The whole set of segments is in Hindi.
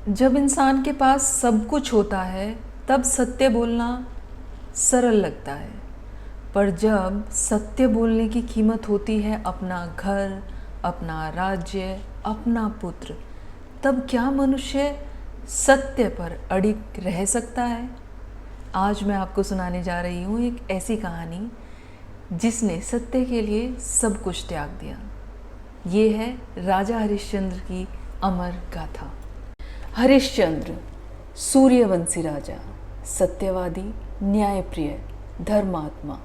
जब इंसान के पास सब कुछ होता है तब सत्य बोलना सरल लगता है, पर जब सत्य बोलने की कीमत होती है अपना घर, अपना राज्य, अपना पुत्र, तब क्या मनुष्य सत्य पर अडिग रह सकता है? आज मैं आपको सुनाने जा रही हूँ एक ऐसी कहानी जिसने सत्य के लिए सब कुछ त्याग दिया। ये है राजा हरिश्चंद्र की अमर गाथा। हरिश्चंद्र सूर्यवंशी राजा, सत्यवादी, न्यायप्रिय, धर्मात्मा।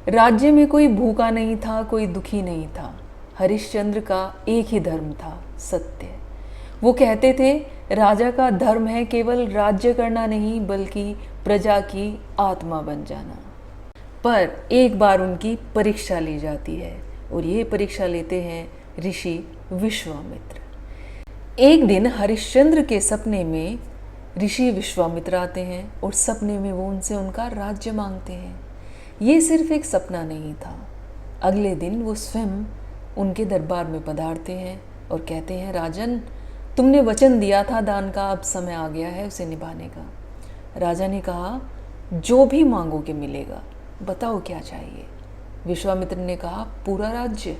राज्य में कोई भूखा नहीं था, कोई दुखी नहीं था। हरिश्चंद्र का एक ही धर्म था, सत्य। वो कहते थे राजा का धर्म है केवल राज्य करना नहीं, बल्कि प्रजा की आत्मा बन जाना। पर एक बार उनकी परीक्षा ली जाती है और ये परीक्षा लेते हैं ऋषि विश्वामित्र। एक दिन हरिश्चंद्र के सपने में ऋषि विश्वामित्र आते हैं और सपने में वो उनसे उनका राज्य मांगते हैं। ये सिर्फ एक सपना नहीं था। अगले दिन वो स्वयं उनके दरबार में पधारते हैं और कहते हैं, राजन, तुमने वचन दिया था दान का, अब समय आ गया है उसे निभाने का। राजा ने कहा, जो भी मांगोगे मिलेगा, बताओ क्या चाहिए। विश्वामित्र ने कहा, पूरा राज्य।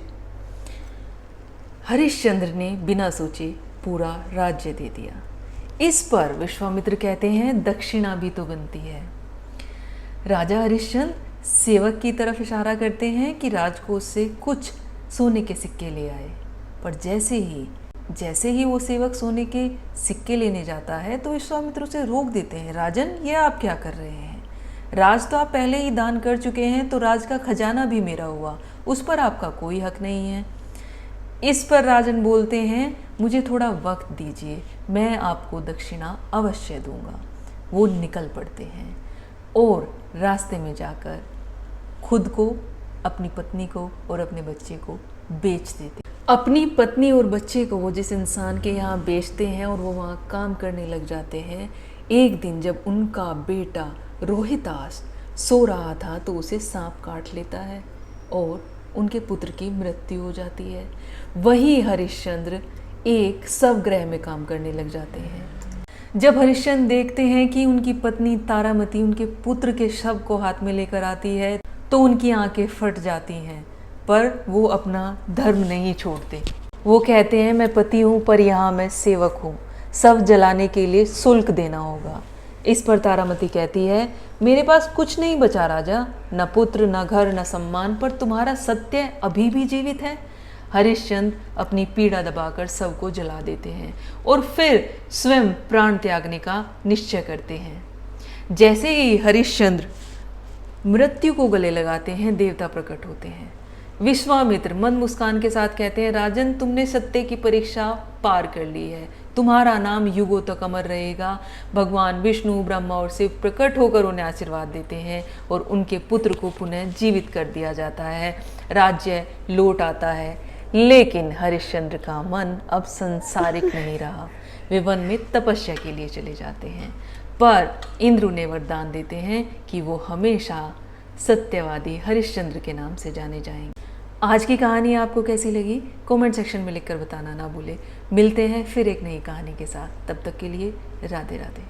हरिश्चंद्र ने बिना सोचे पूरा राज्य दे दिया। इस पर विश्वामित्र कहते हैं, दक्षिणा भी तो बनती है। राजा हरिश्चंद्र सेवक की तरफ इशारा करते हैं कि राजकोष से कुछ सोने के सिक्के ले आए। पर जैसे ही वो सेवक सोने के सिक्के लेने जाता है तो विश्वामित्र उसे रोक देते हैं। राजन, ये आप क्या कर रहे हैं? राज तो आप पहले ही दान कर चुके हैं, तो राज का खजाना भी मेरा हुआ, उस पर आपका कोई हक नहीं है। इस पर राजन बोलते हैं, मुझे थोड़ा वक्त दीजिए, मैं आपको दक्षिणा अवश्य दूंगा। वो निकल पड़ते हैं और रास्ते में जाकर खुद को, अपनी पत्नी को और अपने बच्चे को बेच देते। अपनी पत्नी और बच्चे को वो जिस इंसान के यहाँ बेचते हैं और वो वहाँ काम करने लग जाते हैं, एक दिन जब उनका बेटा रोहितास सो रहा था तो उसे सांप काट लेता है और उनके पुत्र की मृत्यु हो जाती है। वही हरिश्चंद्र एक शवगृह में काम करने लग जाते हैं। जब हरिश्चंद्र देखते हैं कि उनकी पत्नी तारामती उनके पुत्र के शव को हाथ में लेकर आती है तो उनकी आंखें फट जाती हैं, पर वो अपना धर्म नहीं छोड़ते। वो कहते हैं, मैं पति हूँ पर यहाँ मैं सेवक हूँ, शव जलाने के लिए शुल्क देना होगा। इस पर तारामती कहती है, मेरे पास कुछ नहीं बचा राजा, न पुत्र, न घर, न सम्मान, पर तुम्हारा सत्य अभी भी जीवित है। हरिश्चंद्र अपनी पीड़ा दबाकर शव को जला देते हैं और फिर स्वयं प्राण त्यागने का निश्चय करते हैं। जैसे ही हरिश्चंद्र मृत्यु को गले लगाते हैं, देवता प्रकट होते हैं। विश्वामित्र मंद मुस्कान के साथ कहते हैं, राजन, तुमने सत्य की परीक्षा पार कर ली है, तुम्हारा नाम युगों तक अमर रहेगा। भगवान विष्णु, ब्रह्मा और शिव प्रकट होकर उन्हें आशीर्वाद देते हैं और उनके पुत्र को पुनः जीवित कर दिया जाता है। राज्य लौट आता है, लेकिन हरिश्चंद्र का मन अब संसारिक नहीं रहा। वे वन में तपस्या के लिए चले जाते हैं, पर इंद्र उन्हें वरदान देते हैं कि वो हमेशा सत्यवादी हरिश्चंद्र के नाम से जाने जाएंगे। आज की कहानी आपको कैसी लगी कमेंट सेक्शन में लिखकर बताना ना भूले। मिलते हैं फिर एक नई कहानी के साथ, तब तक के लिए राधे राधे।